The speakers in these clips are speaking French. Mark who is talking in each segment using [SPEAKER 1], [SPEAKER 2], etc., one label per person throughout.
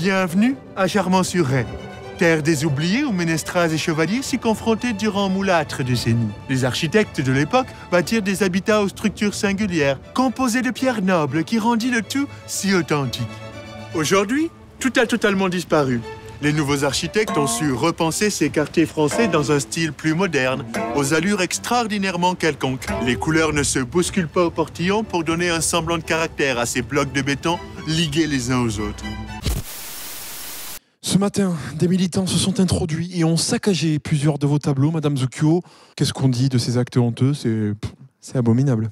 [SPEAKER 1] Bienvenue à Charmant-sur-Rhin, terre des oubliés où ménestrels et chevaliers s'y confrontaient durant moulâtres décennies. Les architectes de l'époque bâtirent des habitats aux structures singulières, composés de pierres nobles qui rendit le tout si authentique. Aujourd'hui, tout a totalement disparu. Les nouveaux architectes ont su repenser ces quartiers français dans un style plus moderne, aux allures extraordinairement quelconques. Les couleurs ne se bousculent pas au portillon pour donner un semblant de caractère à ces blocs de béton ligués les uns aux autres.
[SPEAKER 2] Ce matin, des militants se sont introduits et ont saccagé plusieurs de vos tableaux, Madame Zucchio. Qu'est-ce qu'on dit de ces actes honteux? C'est abominable.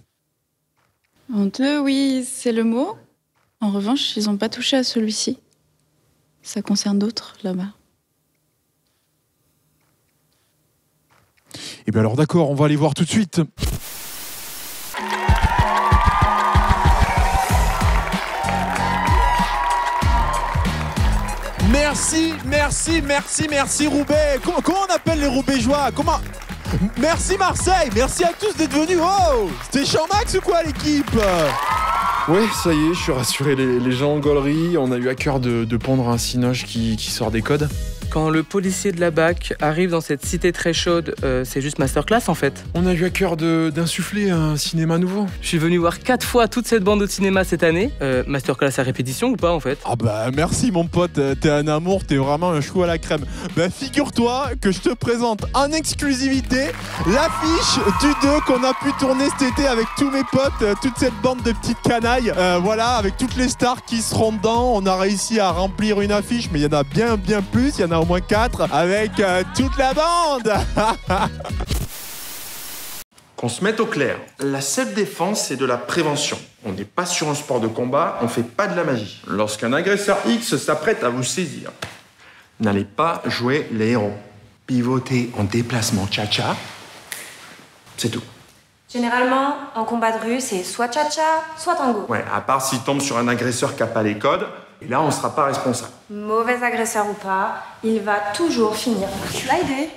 [SPEAKER 3] Honteux, oui, c'est le mot. En revanche, ils n'ont pas touché à celui-ci. Ça concerne d'autres, là-bas.
[SPEAKER 2] Eh bien alors d'accord, on va aller voir tout de suite. Merci Roubaix. Comment on appelle les Roubaixois? Comment? Merci Marseille, merci à tous d'être venus. Oh, c'était Champ-Max ou quoi l'équipe?
[SPEAKER 4] Ouais, ça y est, je suis rassuré, les gens en gaulerie, on a eu à cœur de pondre un cinoche qui sort des codes.
[SPEAKER 5] Quand le policier de la BAC arrive dans cette cité très chaude, c'est juste masterclass en fait.
[SPEAKER 4] On a eu à cœur d'insuffler un cinéma nouveau.
[SPEAKER 5] Je suis venu voir 4 fois toute cette bande de cinéma cette année. Masterclass à répétition ou pas en fait?
[SPEAKER 2] Ah bah merci mon pote, t'es un amour, t'es vraiment un chou à la crème. Bah figure-toi que je te présente en exclusivité l'affiche du 2 qu'on a pu tourner cet été avec tous mes potes, toute cette bande de petites canailles. Voilà, avec toutes les stars qui seront dedans, on a réussi à remplir une affiche, mais il y en a bien plus, il y en a au moins 4 avec toute la bande.
[SPEAKER 6] Qu'on se mette au clair, la self-défense, c'est de la prévention. On n'est pas sur un sport de combat, on fait pas de la magie. Lorsqu'un agresseur X s'apprête à vous saisir, n'allez pas jouer les héros. Pivotez en déplacement cha-cha, c'est tout.
[SPEAKER 7] Généralement, en combat de rue, c'est soit cha-cha, soit tango.
[SPEAKER 6] Ouais, à part s'il tombe sur un agresseur qui n'a pas les codes, et là, on ne sera pas responsable.
[SPEAKER 7] Mauvais agresseur ou pas, il va toujours finir par slider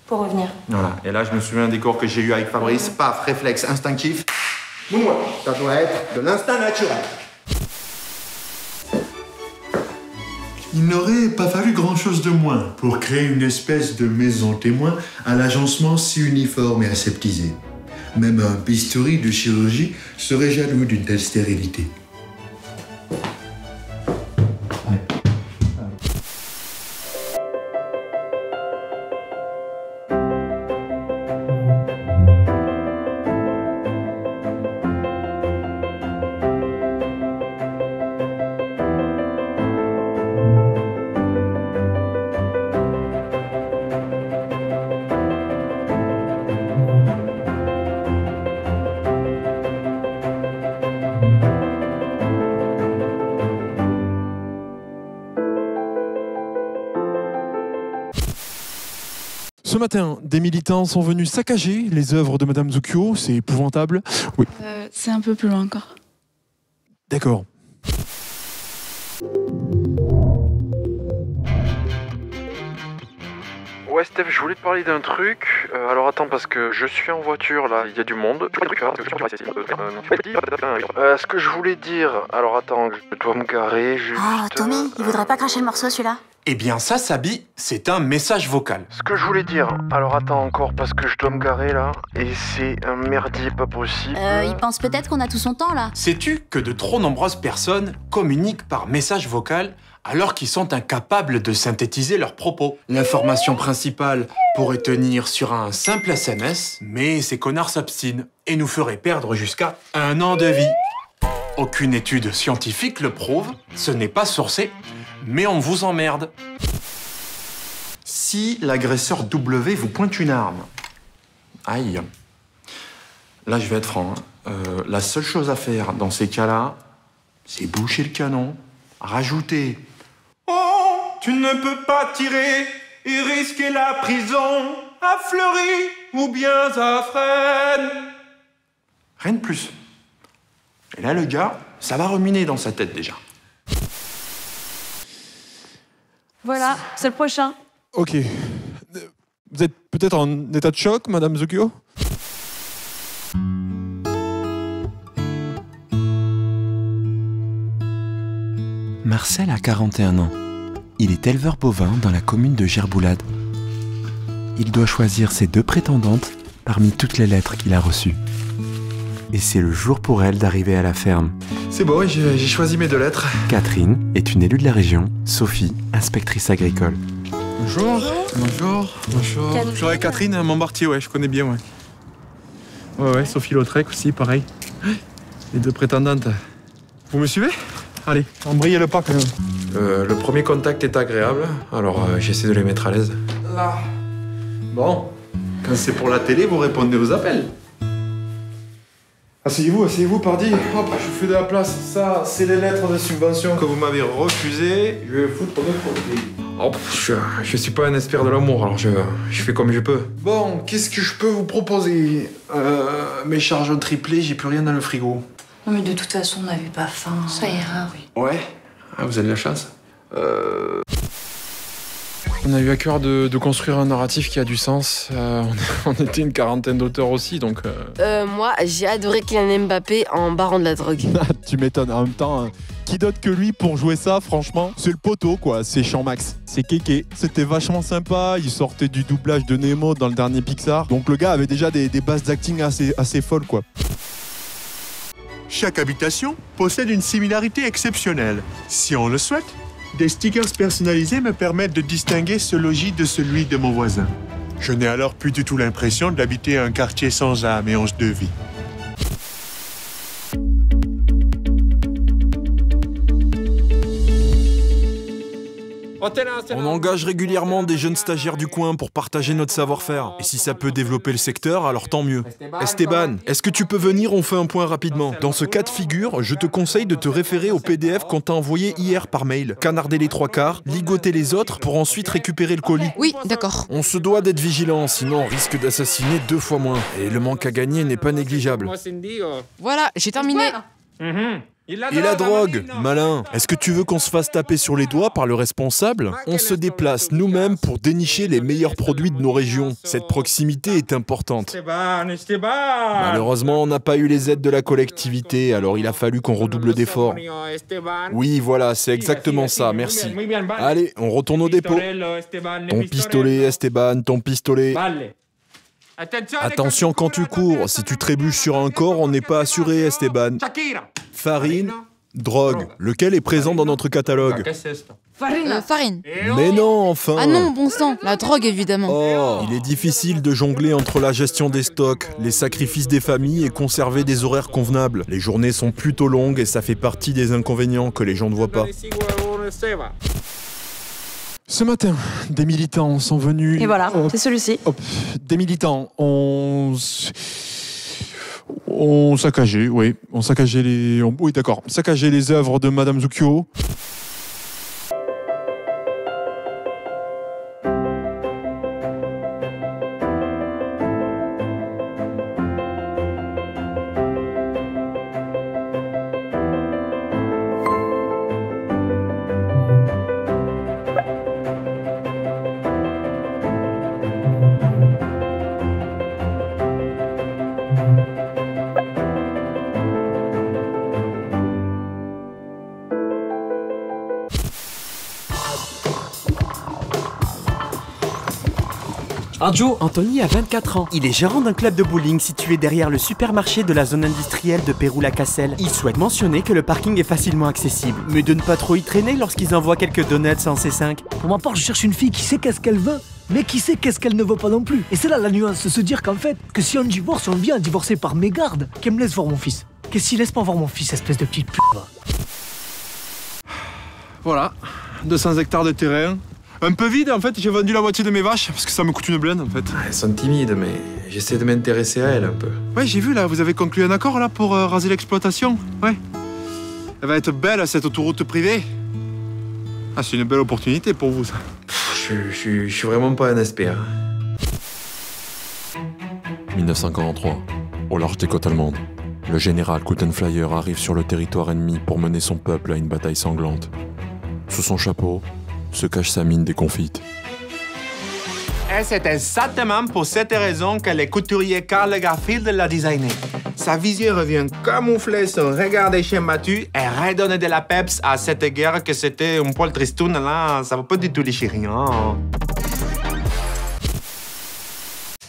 [SPEAKER 7] pour revenir.
[SPEAKER 6] Voilà, et là, je me souviens des cours que j'ai eu avec Fabrice. Paf, réflexe instinctif. Moonwalk, ça doit être de l'instinct naturel.
[SPEAKER 1] Il n'aurait pas fallu grand-chose de moins pour créer une espèce de maison témoin à l'agencement si uniforme et aseptisé. Même un bistouri de chirurgie serait jaloux d'une telle stérilité.
[SPEAKER 2] Ce matin, des militants sont venus saccager les œuvres de Madame Zucchio, c'est épouvantable. Oui.
[SPEAKER 3] C'est un peu plus loin encore.
[SPEAKER 2] D'accord.
[SPEAKER 4] Ouais Steph, je voulais te parler d'un truc. Alors attends, parce que je suis en voiture là, il y a du monde. Ce que je voulais dire, alors attends, je dois me garer juste...
[SPEAKER 8] Oh, Tommy, il voudrait pas cracher le morceau celui-là?
[SPEAKER 6] Eh bien ça, Sabi, c'est un message vocal.
[SPEAKER 4] Ce que je voulais dire, alors attends encore, parce que je dois me garer là, et c'est un merdier pas possible.
[SPEAKER 8] Il pense peut-être qu'on a tout son temps là.
[SPEAKER 6] Sais-tu que de trop nombreuses personnes communiquent par message vocal alors qu'ils sont incapables de synthétiser leurs propos? L'information principale pourrait tenir sur un simple SMS, mais ces connards s'obstinent et nous feraient perdre jusqu'à 1 an de vie. Aucune étude scientifique le prouve, ce n'est pas sourcé, mais on vous emmerde. Si l'agresseur W vous pointe une arme, aïe, là je vais être franc, la seule chose à faire dans ces cas-là, c'est boucher le canon, rajouter « Oh, tu ne peux pas tirer et risquer la prison à Fleury ou bien à Fresnes. » Rien de plus. Et là, le gars, ça va ruminer dans sa tête déjà.
[SPEAKER 9] Voilà, c'est le prochain.
[SPEAKER 2] Ok. Vous êtes peut-être en état de choc, Madame Zucchio?
[SPEAKER 10] Marcel a 41 ans. Il est éleveur bovin dans la commune de Gerboulade. Il doit choisir ses 2 prétendantes parmi toutes les lettres qu'il a reçues. Et c'est le jour pour elle d'arriver à la ferme.
[SPEAKER 4] C'est bon, j'ai choisi mes 2 lettres.
[SPEAKER 10] Catherine est une élue de la région, Sophie, inspectrice agricole.
[SPEAKER 4] Bonjour. Bonjour. Bonjour. Bonjour, Catherine Montbartier, ouais, je connais bien, ouais. Ouais, Sophie Lautrec aussi, pareil. Les 2 prétendantes. Vous me suivez? Allez, embrayez le pas quand même.
[SPEAKER 6] Le premier contact est agréable, alors j'essaie de les mettre à l'aise. Là. Bon, quand c'est pour la télé, vous répondez aux appels.
[SPEAKER 4] Asseyez-vous, pardi. Hop, je vous fais de la place. Ça, c'est les lettres de subvention que vous m'avez refusées. Je vais foutre de côté. Oh, je suis pas un expert de l'amour, alors je fais comme je peux. Bon, qu'est-ce que je peux vous proposer? Mes charges ont triplé, j'ai plus rien dans le frigo.
[SPEAKER 9] Non mais de toute façon, on n'avait pas faim. Ça ira, oui.
[SPEAKER 6] Ouais? Ah, vous avez de la chance.
[SPEAKER 4] On a eu à cœur de construire un narratif qui a du sens. On était une quarantaine d'auteurs aussi, donc...
[SPEAKER 11] Moi, j'ai adoré Kylian Mbappé en baron de la drogue.
[SPEAKER 2] Tu m'étonnes. En même temps, qui d'autre que lui pour jouer ça, franchement? C'est le poteau, quoi. C'est Champ-Max. C'est Kéké. C'était vachement sympa. Il sortait du doublage de Nemo dans le dernier Pixar. Donc le gars avait déjà des bases d'acting assez folles, quoi.
[SPEAKER 1] Chaque habitation possède une similarité exceptionnelle. Si on le souhaite, des stickers personnalisés me permettent de distinguer ce logis de celui de mon voisin. Je n'ai alors plus du tout l'impression d'habiter un quartier sans âme et once de vie.
[SPEAKER 12] On engage régulièrement des jeunes stagiaires du coin pour partager notre savoir-faire. Et si ça peut développer le secteur, alors tant mieux. Esteban, est-ce que tu peux venir? On fait un point rapidement. Dans ce cas de figure, je te conseille de te référer au PDF qu'on t'a envoyé hier par mail. Canarder les 3/4, ligoter les autres pour ensuite récupérer le colis.
[SPEAKER 13] Oui, d'accord.
[SPEAKER 12] On se doit d'être vigilant, sinon on risque d'assassiner 2 fois moins. Et le manque à gagner n'est pas négligeable.
[SPEAKER 13] Voilà, j'ai terminé.
[SPEAKER 12] Et la drogue, malin. Est-ce que tu veux qu'on se fasse taper sur les doigts par le responsable? On se déplace nous-mêmes pour dénicher les meilleurs produits de nos régions. Cette proximité est importante. Malheureusement, on n'a pas eu les aides de la collectivité, alors il a fallu qu'on redouble d'efforts. Oui, voilà, c'est exactement ça, merci. Allez, on retourne au dépôt. Ton pistolet, Esteban, ton pistolet. Attention quand tu cours, si tu trébuches sur un corps, on n'est pas assuré, Esteban. Farine, drogue, lequel est présent dans notre catalogue?
[SPEAKER 13] Farine.
[SPEAKER 12] Mais non, enfin.
[SPEAKER 13] Ah non, bon sang, la drogue évidemment.
[SPEAKER 12] Oh, il est difficile de jongler entre la gestion des stocks, les sacrifices des familles et conserver des horaires convenables. Les journées sont plutôt longues et ça fait partie des inconvénients que les gens ne voient pas.
[SPEAKER 2] Ce matin, des militants sont venus...
[SPEAKER 9] Et voilà, c'est celui-ci.
[SPEAKER 2] Des militants ont saccagé, oui. Ont saccagé les... Oui, d'accord. Saccagé les œuvres de Madame Zucchio.
[SPEAKER 10] Joe, Anthony a 24 ans. Il est gérant d'un club de bowling situé derrière le supermarché de la zone industrielle de Pérou-la-Casselle. Il souhaite mentionner que le parking est facilement accessible, mais de ne pas trop y traîner lorsqu'ils envoient quelques donuts en C5.
[SPEAKER 14] Pour ma part, je cherche une fille qui sait qu'est-ce qu'elle veut, mais qui sait qu'est-ce qu'elle ne veut pas non plus. Et c'est là la nuance, se dire qu'en fait, que si on divorce, on vient divorcer par mégarde, qu'elle me laisse voir mon fils. Qu'est-ce qu'il laisse pas voir mon fils, espèce de petite pute, va.
[SPEAKER 4] Voilà, 200 hectares de terrain. Un peu vide, en fait, j'ai vendu la moitié de mes vaches parce que ça me coûte une blinde, en fait.
[SPEAKER 6] Elles sont timides, mais j'essaie de m'intéresser à elles un peu.
[SPEAKER 4] Ouais, j'ai vu, là, vous avez conclu un accord, là, pour raser l'exploitation. Ouais. Elle va être belle, cette autoroute privée. Ah, c'est une belle opportunité pour vous, ça.
[SPEAKER 6] Je suis vraiment pas un expert.
[SPEAKER 12] 1943, au large des côtes allemandes, le général Gutenflyer arrive sur le territoire ennemi pour mener son peuple à une bataille sanglante. Sous son chapeau se cache sa mine déconfite.
[SPEAKER 15] Et c'est exactement pour cette raison que le couturier Karl Lagerfeld l'a designé.
[SPEAKER 6] Sa vision revient camoufler son regard des chiens battus et redonner de la peps à cette guerre que c'était un poil tristoun, là, ça va pas du tout les rien.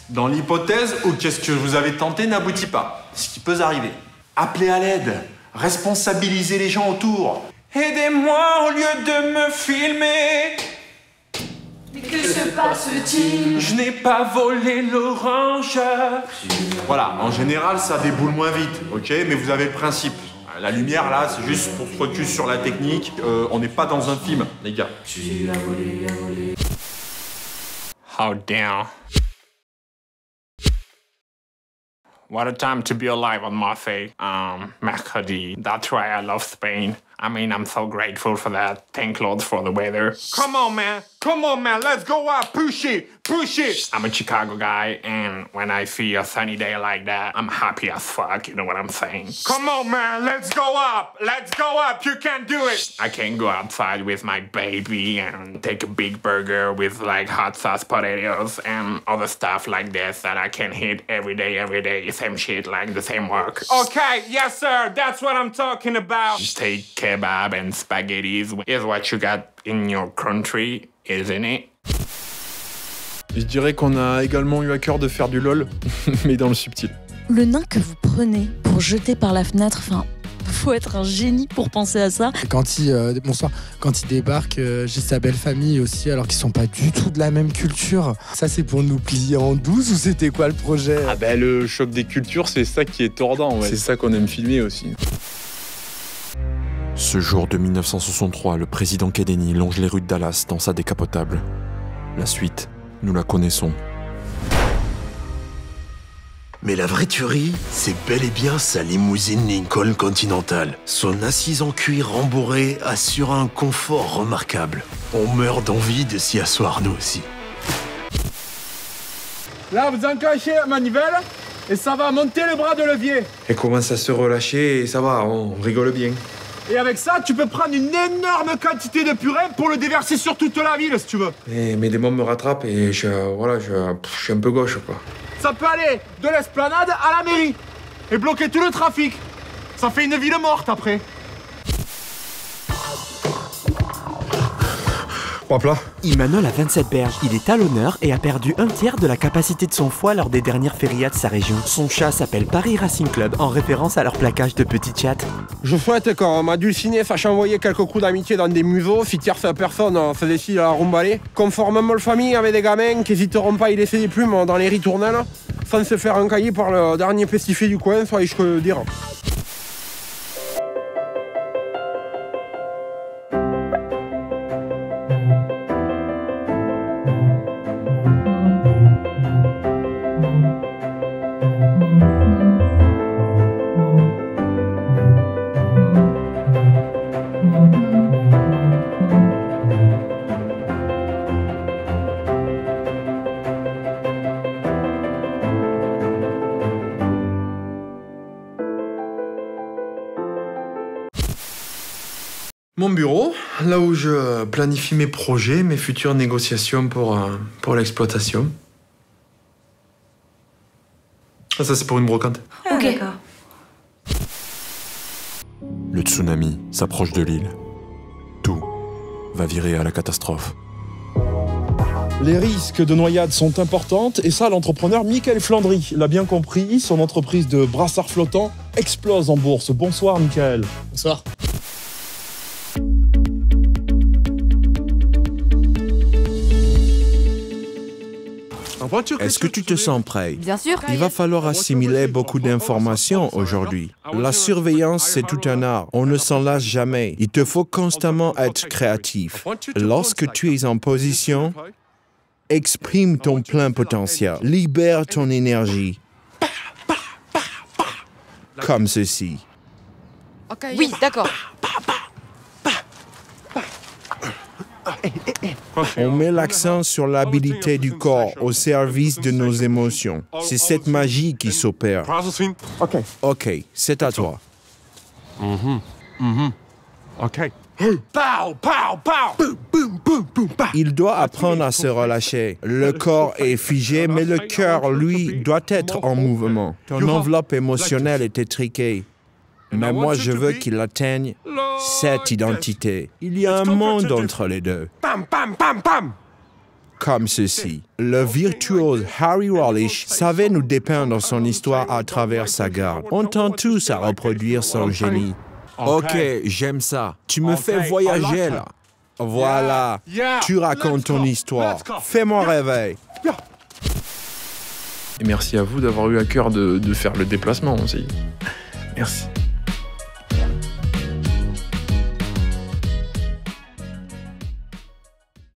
[SPEAKER 6] Dans l'hypothèse où qu'est-ce que vous avez tenté n'aboutit pas, ce qui peut arriver, appelez à l'aide, responsabilisez les gens autour. Aidez-moi au lieu de me filmer.
[SPEAKER 9] Mais que se passe-t-il?
[SPEAKER 6] Je n'ai pas volé l'orange. Voilà, en général, ça déboule moins vite, ok? Mais vous avez le principe. La lumière, là, c'est juste pour focus sur la technique. On n'est pas dans un film, les gars. How dare. What a time to be alive on Marseille. Mercredi. That's why I love Spain. I mean, I'm so grateful for that. Thank Lord for the weather. Come on, man. Come on, man. Let's go out. Push it. Push it. I'm a Chicago guy, and when I see a sunny day like that, I'm happy as fuck. You know what I'm saying? Come on, man. Let's go up. Let's go up. You can do it. I can go outside with my baby and take a big burger with like hot sauce potatoes and other stuff like this that I can hit every day. Same shit, like the same work. Okay, yes, sir. That's what I'm talking about. Just take kebab and spaghettis is what you got in your country, isn't it?
[SPEAKER 12] Je dirais qu'on a également eu à cœur de faire du LOL, mais dans le subtil.
[SPEAKER 15] Le nain que vous prenez pour jeter par la fenêtre, enfin, faut être un génie pour penser à ça.
[SPEAKER 16] Quand il débarque, j'ai sa belle famille aussi, alors qu'ils sont pas du tout de la même culture. Ça, c'est pour nous plier en 12 ou c'était quoi le projet?
[SPEAKER 2] Ah ben le choc des cultures, c'est ça qui est tordant, ouais. C'est ça qu'on aime filmer aussi.
[SPEAKER 12] Ce jour de 1963, le président Kennedy longe les rues de Dallas dans sa décapotable. La suite, nous la connaissons.
[SPEAKER 17] Mais la vraie tuerie, c'est bel et bien sa limousine Lincoln Continental. Son assise en cuir rembourré assure un confort remarquable. On meurt d'envie de s'y asseoir nous aussi.
[SPEAKER 18] Là, vous enclenchez la manivelle et ça va monter le bras de levier.
[SPEAKER 4] Elle commence à se relâcher et ça va, on rigole bien.
[SPEAKER 18] Et avec ça, tu peux prendre une énorme quantité de purin pour le déverser sur toute la ville, si tu veux.
[SPEAKER 4] Mais des mômes me rattrapent et je suis un peu gauche, quoi.
[SPEAKER 18] Ça peut aller de l'esplanade à la mairie et bloquer tout le trafic. Ça fait une ville morte après.
[SPEAKER 4] Plat.
[SPEAKER 10] Emmanuel a 27 berges. Il est à l'honneur et a perdu un tiers de la capacité de son foie lors des dernières férias de sa région. Son chat s'appelle Paris Racing Club en référence à leur plaquage de petits chats.
[SPEAKER 18] Je souhaite qu'on m'a dulciné sache envoyer quelques coups d'amitié dans des museaux si tierce personne se décide à la rumballer. Conformément aux familles avec des gamins qui n'hésiteront pas à y laisser des plumes dans les ritournelles sans se faire encailler par le dernier pestifé du coin, soit je peux le dire.
[SPEAKER 4] Mon bureau, là où je planifie mes projets, mes futures négociations pour l'exploitation. Ah, ça c'est pour une brocante.
[SPEAKER 7] Ok. D'accord.
[SPEAKER 12] Le tsunami s'approche de l'île. Tout va virer à la catastrophe.
[SPEAKER 19] Les risques de noyade sont importants et ça, l'entrepreneur Michael Flandry l'a bien compris. Son entreprise de brassards flottants explose en bourse. Bonsoir Michael.
[SPEAKER 20] Bonsoir.
[SPEAKER 17] Est-ce que tu te sens prêt?
[SPEAKER 13] Bien sûr.
[SPEAKER 17] Il va falloir assimiler beaucoup d'informations aujourd'hui. La surveillance, c'est tout un art. On ne s'en lasse jamais. Il te faut constamment être créatif. Lorsque tu es en position, exprime ton plein potentiel. Libère ton énergie. Comme ceci.
[SPEAKER 13] Oui, d'accord.
[SPEAKER 17] On met l'accent sur l'habilité du corps au service de nos émotions. C'est cette magie qui s'opère. Ok, c'est à toi.
[SPEAKER 19] Ok.
[SPEAKER 17] Il doit apprendre à se relâcher. Le corps est figé, mais le cœur, lui, doit être en mouvement. Ton enveloppe émotionnelle est étriquée. Mais moi, je veux qu'il atteigne cette identité. Il y a un monde entre les deux. Comme ceci. Le virtuose Harry Wallisch savait nous dépeindre son histoire à travers sa garde. On tend tous à reproduire son génie. Ok, j'aime ça. Tu me fais voyager là. Voilà. Tu racontes ton histoire. Fais-moi rêver.
[SPEAKER 4] Et merci à vous d'avoir eu à cœur de faire le déplacement aussi. Merci.